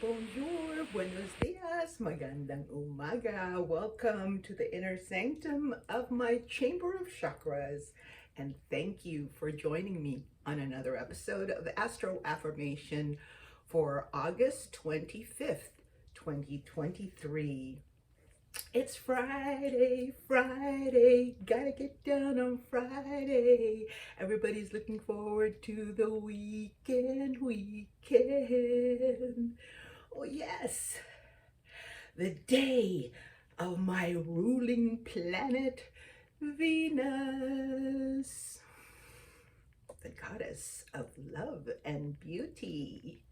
Bonjour, buenos dias, magandang umaga. Welcome to the inner sanctum of my chamber of chakras. And thank you for joining me on another episode of Astro Affirmation for August 25th, 2023. It's Friday, gotta get down on Friday. Everybody's looking forward to the weekend. Oh yes, the day of my ruling planet, Venus, the goddess of love and beauty.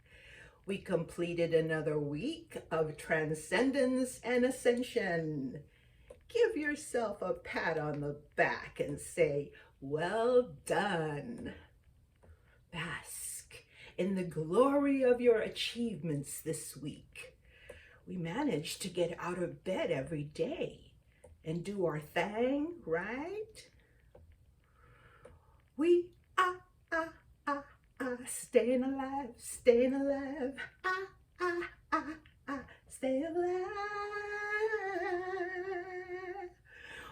We completed another week of transcendence and ascension. Give yourself a pat on the back and say, well done. Bask in the glory of your achievements this week. We managed to get out of bed every day and do our thing, right? We staying alive, staying alive, staying alive.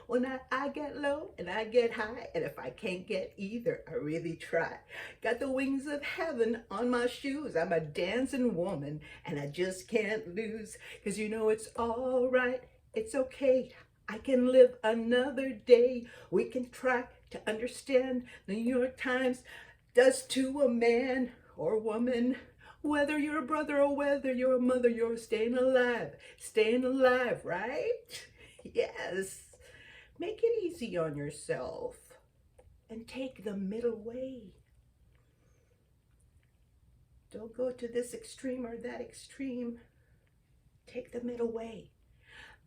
When I get low and I get high, and if I can't get either, I really try. Got the wings of heaven on my shoes. I'm a dancing woman, and I just can't lose. 'Cause you know it's all right, it's okay. I can live another day. We can try to understand. The New York Times does to a man or woman. Whether you're a brother or whether you're a mother, you're staying alive, right? Yes. Make it easy on yourself and take the middle way. Don't go to this extreme or that extreme. Take the middle way.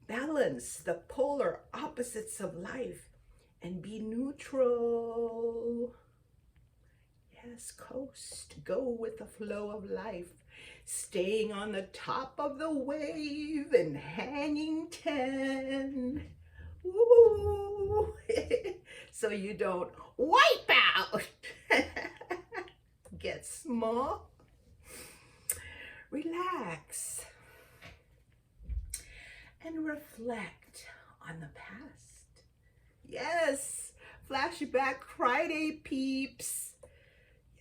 Balance the polar opposites of life and be neutral. Yes, coast, go with the flow of life, staying on the top of the wave and hanging 10. Ooh. So you don't wipe out. Get small. Relax. And reflect on the past. Yes, flashback Friday, peeps.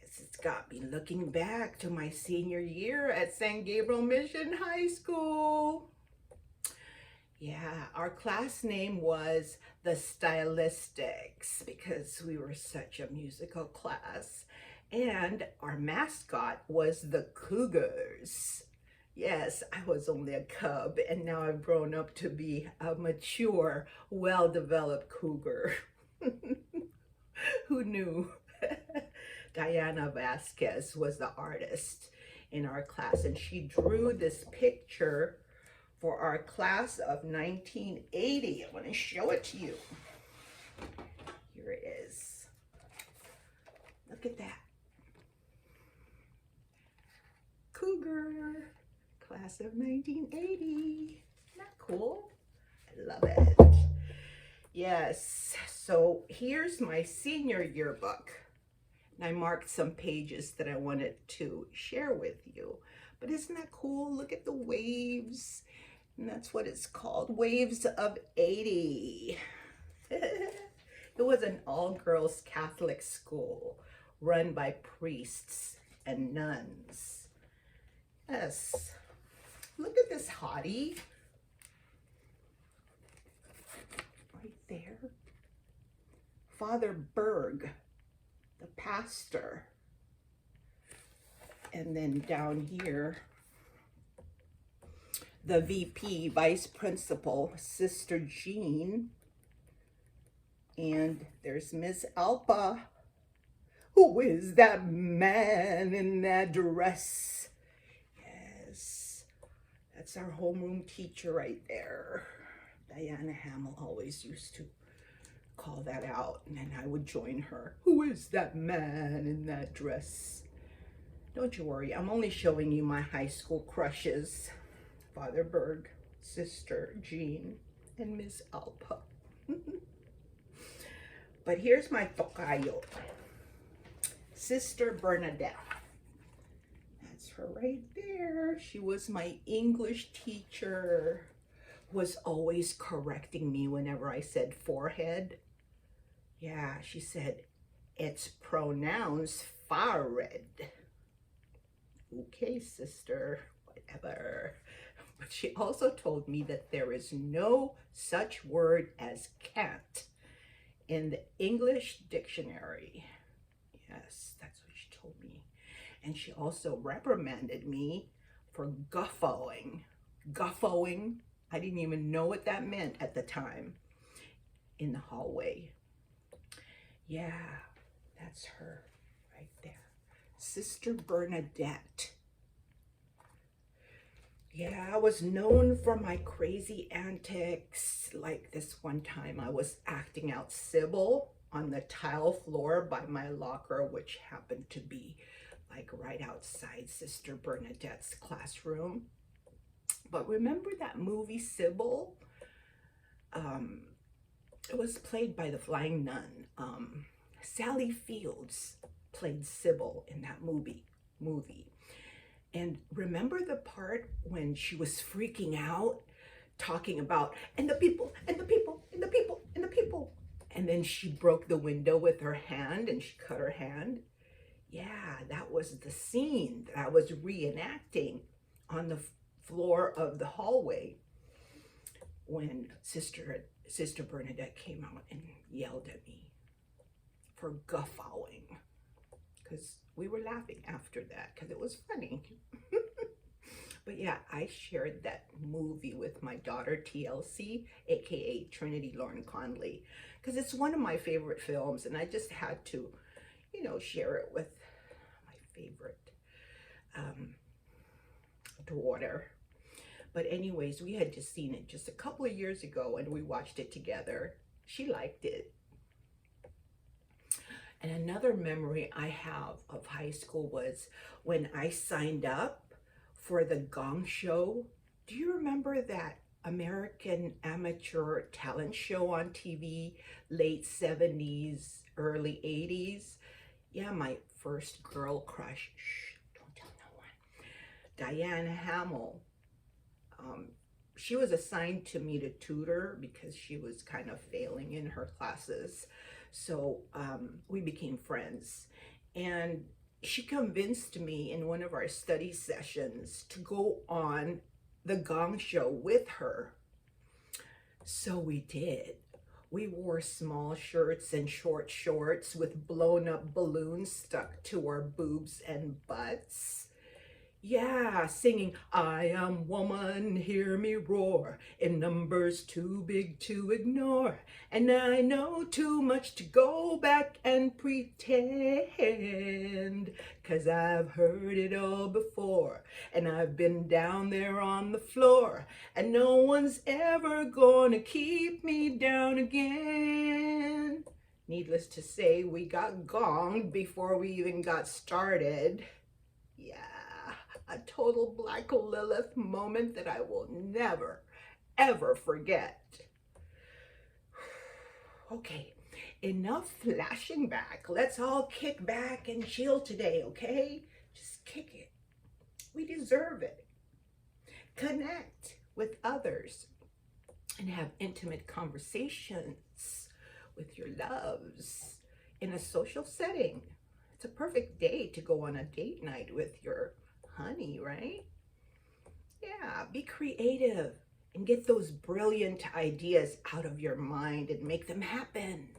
Yes, it's got me looking back to my senior year at San Gabriel Mission High School. Yeah, our class name was the Stylistics because we were such a musical class. And our mascot was the Cougars. Yes, I was only a cub, and now I've grown up to be a mature, well-developed cougar. Who knew? Diana Vasquez was the artist in our class, and she drew this picture for our class of 1980. I want to show it to you. Here it is. Look at that. Cougar. Class of 1980. Not cool? I love it. Yes, so here's my senior yearbook. And I marked some pages that I wanted to share with you. But isn't that cool? Look at the waves. And that's what it's called, Waves of 80. It was an all-girls Catholic school run by priests and nuns. Yes. Look at this hottie. Right there. Father Berg, the pastor. And then down here, the VP, Vice Principal, Sister Jean. And there's Miss Alpa. Who is that man in that dress? Yes, that's our homeroom teacher right there. Diana Hamill always used to call that out, and then I would join her. Who is that man in that dress? Don't you worry, I'm only showing you my high school crushes. Father Berg, Sister Jean, and Miss Alpa. But here's my tocayo, Sister Bernadette. That's her right there. She was my English teacher. Was always correcting me whenever I said forehead. Yeah, she said, it's pronounced forehead. Okay, sister, whatever. But she also told me that there is no such word as cat in the English dictionary. Yes, that's what she told me. And she also reprimanded me for guffawing. Guffawing, I didn't even know what that meant at the time in the hallway. Yeah, that's her right there. Sister Bernadette. Yeah, I was known for my crazy antics. Like this one time I was acting out Sybil on the tile floor by my locker, which happened to be like right outside Sister Bernadette's classroom. But remember that movie Sybil? It was played by the Flying Nun. Sally Fields played Sybil in that movie. And remember the part when she was freaking out, talking about, and the people, and the people, and the people, and the people. And then she broke the window with her hand and she cut her hand. Yeah, that was the scene that I was reenacting on the floor of the hallway when Sister Bernadette came out and yelled at me for guffawing, because we were laughing after that because it was funny. But yeah, I shared that movie with my daughter TLC, aka Trinity Lauren Conley, because it's one of my favorite films, and I just had to, you know, share it with my favorite daughter. But anyways, we had just seen it just a couple of years ago and we watched it together. She liked it. And another memory I have of high school was when I signed up for the Gong Show. Do you remember that American amateur talent show on TV, late 70s, early 80s? Yeah, my first girl crush, shh, don't tell no one, Diane Hamill. She was assigned to me to tutor because she was kind of failing in her classes. So we became friends, and she convinced me in one of our study sessions to go on the Gong Show with her. So we did. We wore small shirts and short shorts with blown up balloons stuck to our boobs and butts. Yeah, singing, I am woman, hear me roar, in numbers too big to ignore, and I know too much to go back and pretend, 'cause I've heard it all before, and I've been down there on the floor, and no one's ever gonna keep me down again. Needless to say, we got gonged before we even got started. Yeah. A total Black Lilith moment that I will never, ever forget. Okay, enough flashing back. Let's all kick back and chill today, okay? Just kick it. We deserve it. Connect with others and have intimate conversations with your loves in a social setting. It's a perfect day to go on a date night with your honey, right? Yeah, be creative and get those brilliant ideas out of your mind and make them happen.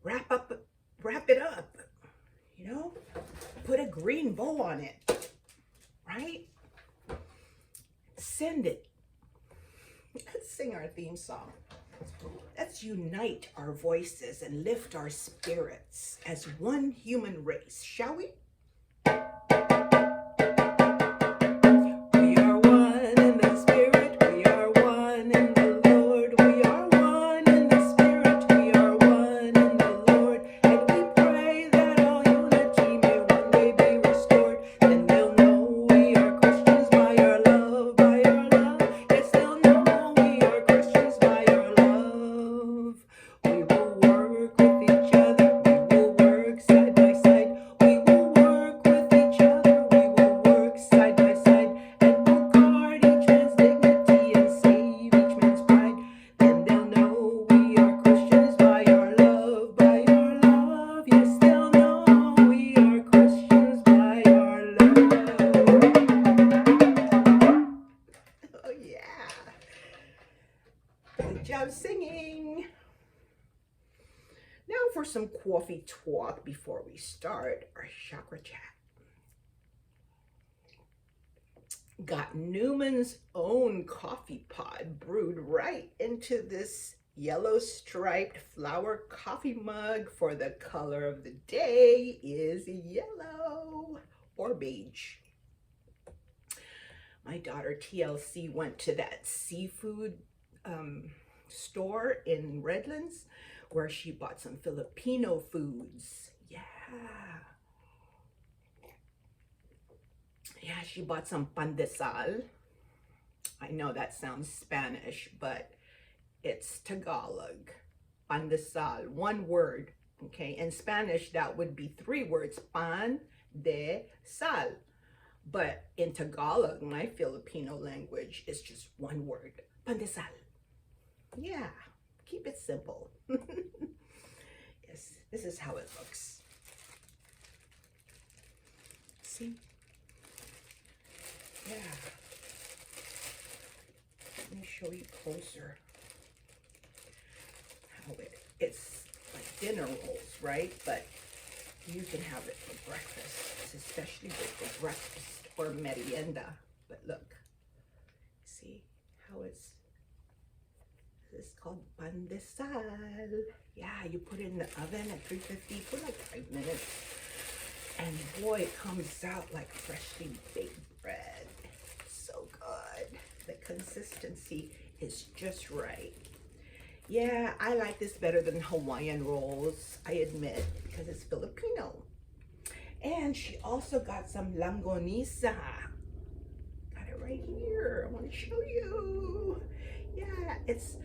Wrap it up, you know? Put a green bow on it, right? Send it. Let's sing our theme song. Let's unite our voices and lift our spirits as one human race, shall we? We will work for some coffee talk before we start our chakra chat. Got Newman's own coffee pod brewed right into this yellow striped flower coffee mug, for the color of the day is yellow or beige. My daughter TLC went to that seafood store in Redlands where she bought some Filipino foods. Yeah, she bought some pandesal. I know that sounds Spanish, but it's Tagalog. Pandesal, one word, okay? In Spanish, that would be 3 words, pan de sal. But in Tagalog, my Filipino language, is just 1 word, pandesal. Yeah, keep it simple. Yes, this is how it looks. See? Yeah. Let me show you closer how it's like dinner rolls, right? But you can have it for breakfast, especially with breakfast or merienda. But look, see how this is called pandesal. Yeah, you put it in the oven at 350 for like 5 minutes. And boy, it comes out like freshly baked bread. So good. The consistency is just right. Yeah, I like this better than Hawaiian rolls, I admit, because it's Filipino. And she also got some langgonisa. Got it right here. I want to show you. Yeah, it's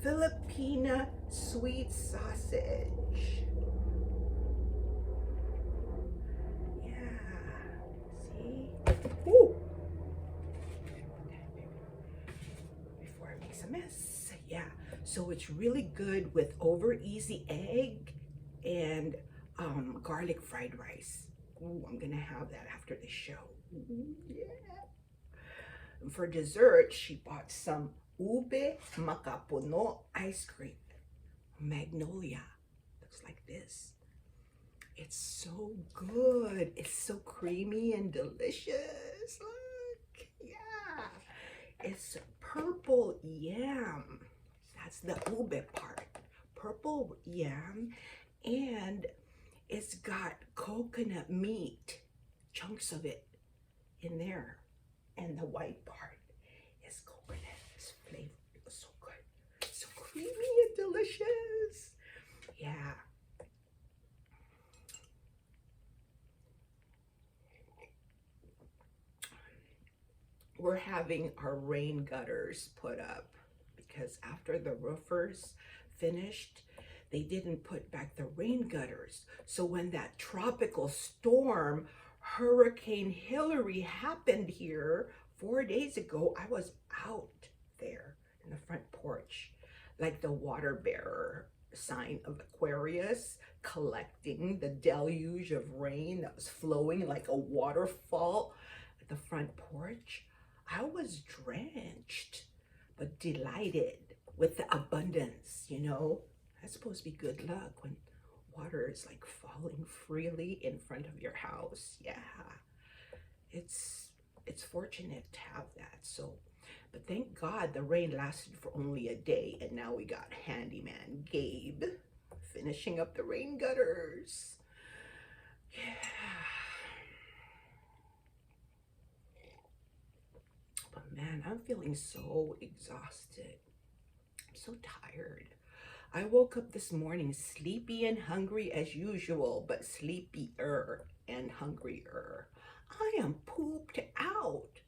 Filipina sweet sausage. See? Ooh. Before it makes a mess. Yeah. So it's really good with over easy egg and garlic fried rice. Ooh, I'm gonna have that after the show. Ooh, yeah. And for dessert, she bought some ube makapuno ice cream. Magnolia. Looks like this. It's so good. It's so creamy and delicious. Look. Yeah. It's purple yam. That's the ube part. Purple yam. And it's got coconut meat, chunks of it in there. And the white part is coconut. It's flavored. It was so good. So creamy and delicious. Yeah. We're having our rain gutters put up because after the roofers finished, they didn't put back the rain gutters. So when that tropical storm, Hurricane Hillary, happened here 4 days ago, I was out there in the front porch, like the water bearer sign of Aquarius, collecting the deluge of rain that was flowing like a waterfall at the front porch. I was drenched, but delighted with the abundance, you know. That's supposed to be good luck when water is like falling freely in front of your house. Yeah, it's fortunate to have that. So, but thank God the rain lasted for only a day, and now we got handyman Gabe finishing up the rain gutters. Yeah. But man, I'm feeling so exhausted. I'm so tired. I woke up this morning sleepy and hungry as usual, but sleepier and hungrier. I am pooped out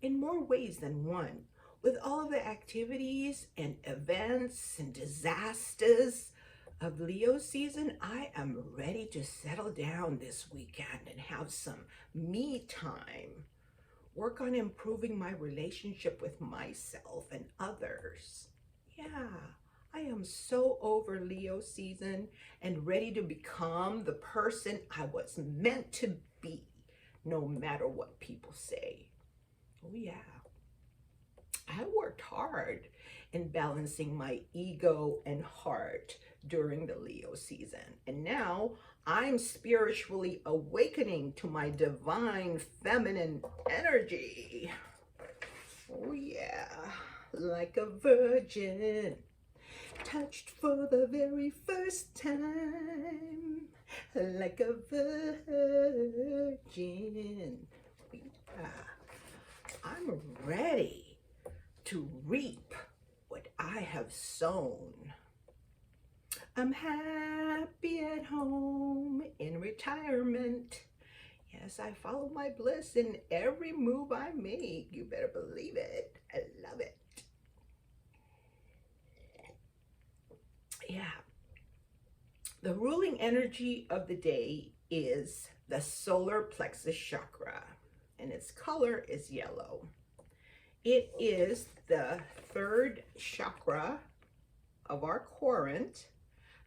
in more ways than one. With all of the activities and events and disasters of Leo season, I am ready to settle down this weekend and have some me time. Work on improving my relationship with myself and others. Yeah, I am so over Leo season and ready to become the person I was meant to be, no matter what people say. Oh yeah, I worked hard and balancing my ego and heart during the Leo season. And now I'm spiritually awakening to my divine feminine energy. Oh yeah, like a virgin, touched for the very first time, like a virgin. Yeah, I'm ready to reap what I have sown. I'm happy at home in retirement. Yes, I follow my bliss in every move I make. You better believe it. I love it. Yeah. The ruling energy of the day is the solar plexus chakra, and its color is yellow. It is the third chakra of our quadrant,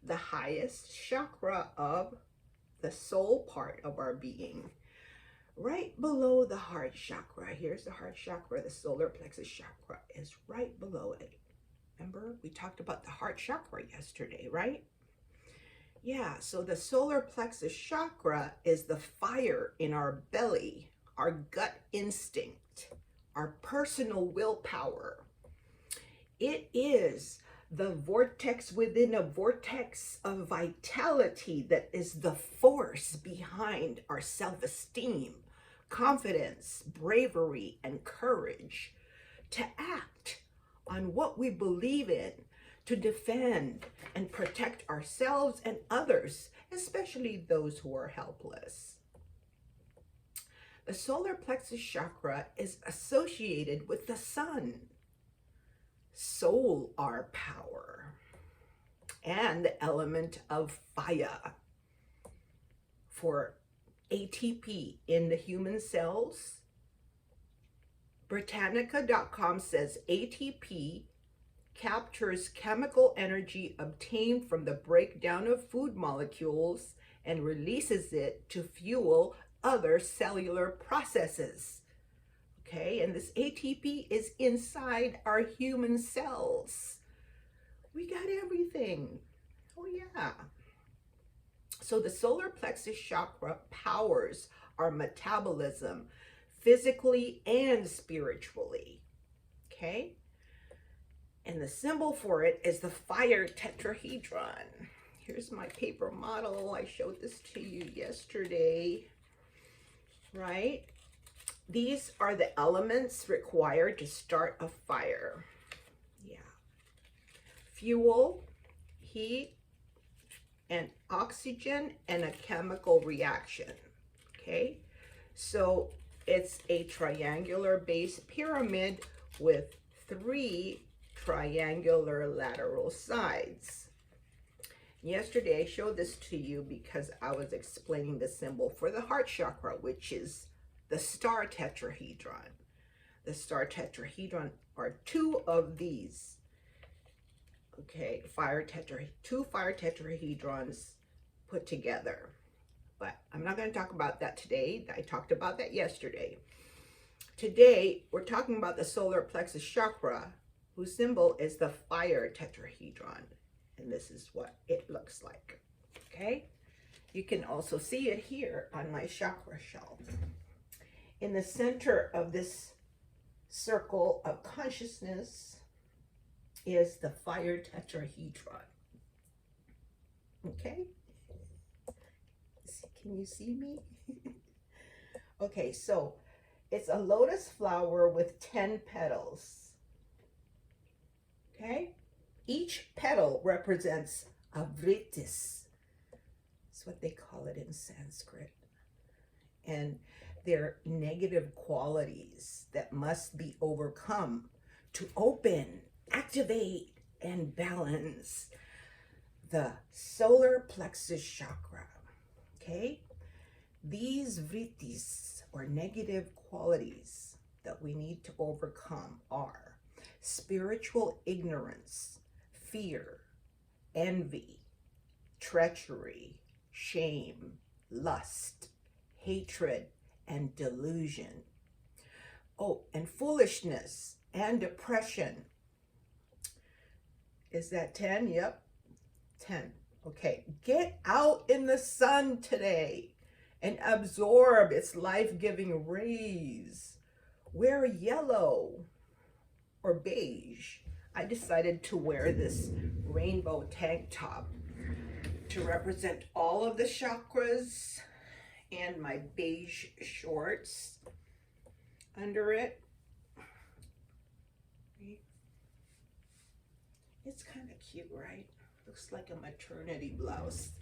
the highest chakra of the soul part of our being. Right below the heart chakra, here's the heart chakra, the solar plexus chakra is right below it. Remember, we talked about the heart chakra yesterday, right? Yeah, so the solar plexus chakra is the fire in our belly, our gut instinct, our personal willpower. It is the vortex within a vortex of vitality that is the force behind our self-esteem, confidence, bravery, and courage to act on what we believe in, to defend and protect ourselves and others, especially those who are helpless. The solar plexus chakra is associated with the sun, soul, our power, and the element of fire. For ATP in the human cells, Britannica.com says ATP captures chemical energy obtained from the breakdown of food molecules and releases it to fuel other cellular processes. Okay, and this ATP is inside our human cells. We got everything. Oh yeah. So the solar plexus chakra powers our metabolism physically and spiritually. Okay? And the symbol for it is the fire tetrahedron. Here's my paper model. I showed this to you yesterday, right? These are the elements required to start a fire. Yeah. Fuel, heat, and oxygen, and a chemical reaction. Okay? So it's a triangular base pyramid with 3 triangular lateral sides. Yesterday I showed this to you because I was explaining the symbol for the heart chakra, which is the star tetrahedron. The star tetrahedron are 2 of these. Okay, 2 fire tetrahedrons put together. But I'm not going to talk about that today. I talked about that yesterday. Today, we're talking about the solar plexus chakra, whose symbol is the fire tetrahedron. And this is what it looks like. Okay? You can also see it here on my chakra shelf. In the center of this circle of consciousness is the fire tetrahedron. Okay? Can you see me? Okay, so it's a lotus flower with 10 petals. Okay? Each petal represents a vritis. That's what they call it in Sanskrit. And they're negative qualities that must be overcome to open, activate, and balance the solar plexus chakra. Okay? These vrittis, or negative qualities that we need to overcome, are spiritual ignorance, fear, envy, treachery, shame, lust, hatred, and delusion. Oh, and foolishness and depression. Is that 10? Yep, 10. Okay, get out in the sun today and absorb its life-giving rays. Wear yellow or beige. I decided to wear this rainbow tank top to represent all of the chakras, and my beige shorts under it. It's kind of cute, right? Looks like a maternity blouse.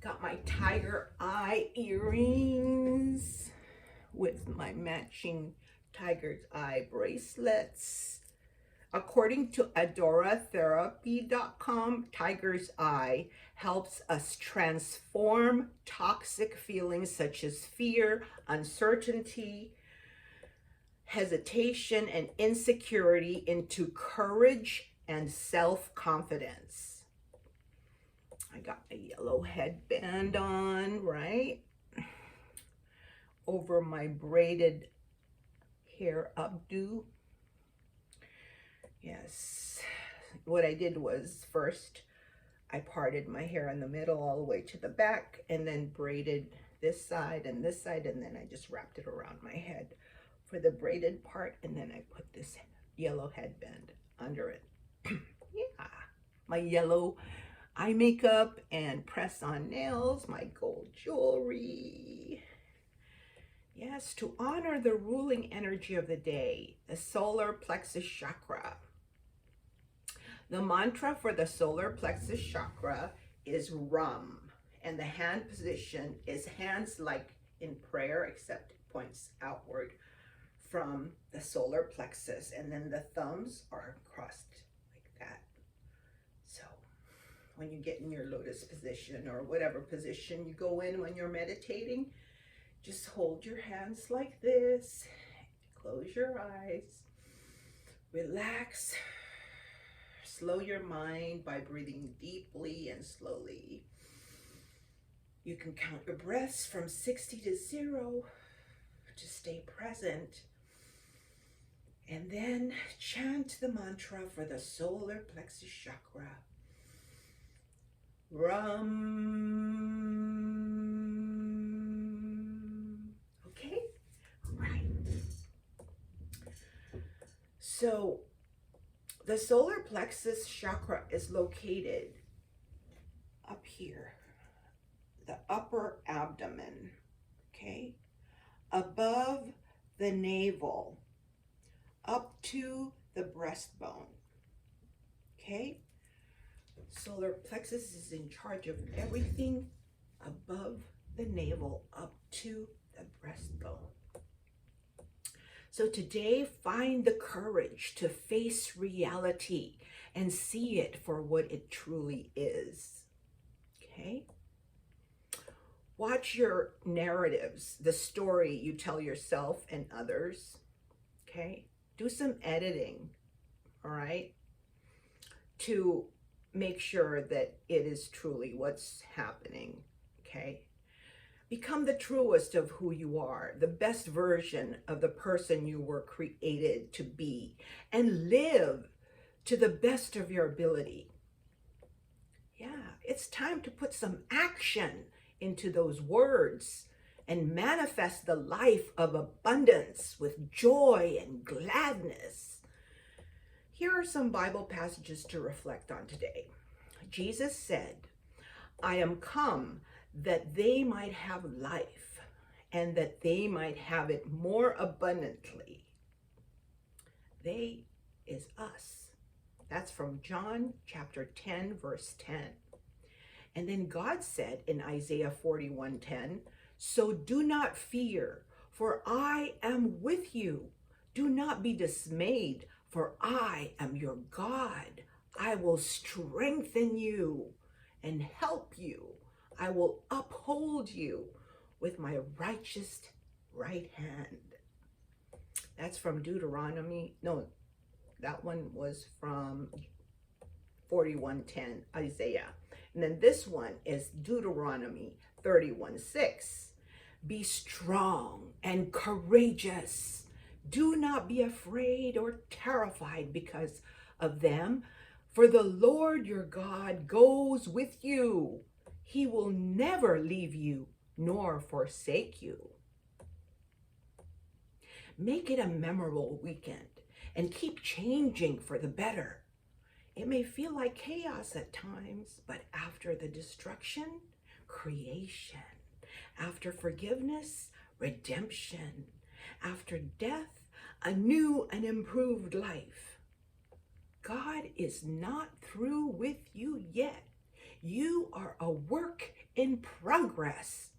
Got my tiger eye earrings with my matching tiger's eye bracelets. According to adoratherapy.com, tiger's eye helps us transform toxic feelings such as fear, uncertainty, hesitation, and insecurity into courage and self-confidence. I got a yellow headband on, right? Over my braided hair updo. Yes, what I did was first I parted my hair in the middle all the way to the back and then braided this side, and then I just wrapped it around my head for the braided part, and then I put this yellow headband under it. Yeah, my yellow eye makeup and press-on nails, my gold jewelry. Yes, to honor the ruling energy of the day, the solar plexus chakra. The mantra for the solar plexus chakra is Rum, and the hand position is hands like in prayer, except it points outward from the solar plexus, and then the thumbs are crossed like that. So when you get in your lotus position or whatever position you go in when you're meditating, just hold your hands like this, close your eyes, relax, slow your mind by breathing deeply and slowly. You can count your breaths from 60 to 0 to stay present. And then chant the mantra for the solar plexus chakra. Rum. Okay? All right. So the solar plexus chakra is located up here, the upper abdomen, okay? Above the navel, up to the breastbone, okay? Solar plexus is in charge of everything above the navel up to the breastbone. So today, find the courage to face reality and see it for what it truly is, okay? Watch your narratives, the story you tell yourself and others, okay? Do some editing, all right, to make sure that it is truly what's happening, okay? Become the truest of who you are, the best version of the person you were created to be, and live to the best of your ability. Yeah, it's time to put some action into those words and manifest the life of abundance with joy and gladness. Here are some Bible passages to reflect on today. Jesus said, I am come that they might have life and that they might have it more abundantly. They is us. That's from John chapter 10, verse 10. And then God said in Isaiah 41:10, so do not fear, for I am with you. Do not be dismayed, for I am your God. I will strengthen you and help you. I will uphold you with my righteous right hand. That's from Deuteronomy. No, that one was from 41:10, Isaiah. And then this one is Deuteronomy 31:6. Be strong and courageous. Do not be afraid or terrified because of them, for the Lord your God goes with you. He will never leave you nor forsake you. Make it a memorable weekend and keep changing for the better. It may feel like chaos at times, but after the destruction, creation. After forgiveness, redemption. After death, a new and improved life. God is not through with you yet. You are a work in progress.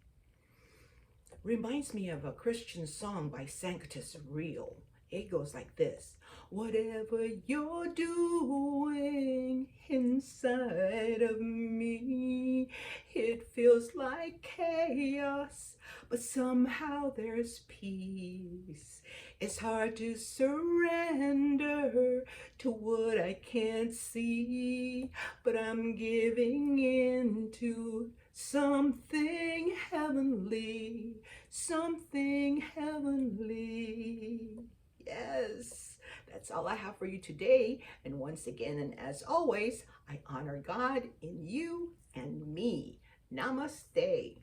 Reminds me of a Christian song by Sanctus Real. It goes like this. Whatever you're doing inside of me, it feels like chaos, but somehow there's peace. It's hard to surrender to what I can't see, but I'm giving in to something heavenly, something heavenly. Yes, that's all I have for you today. And once again, and as always, I honor God in you and me. Namaste.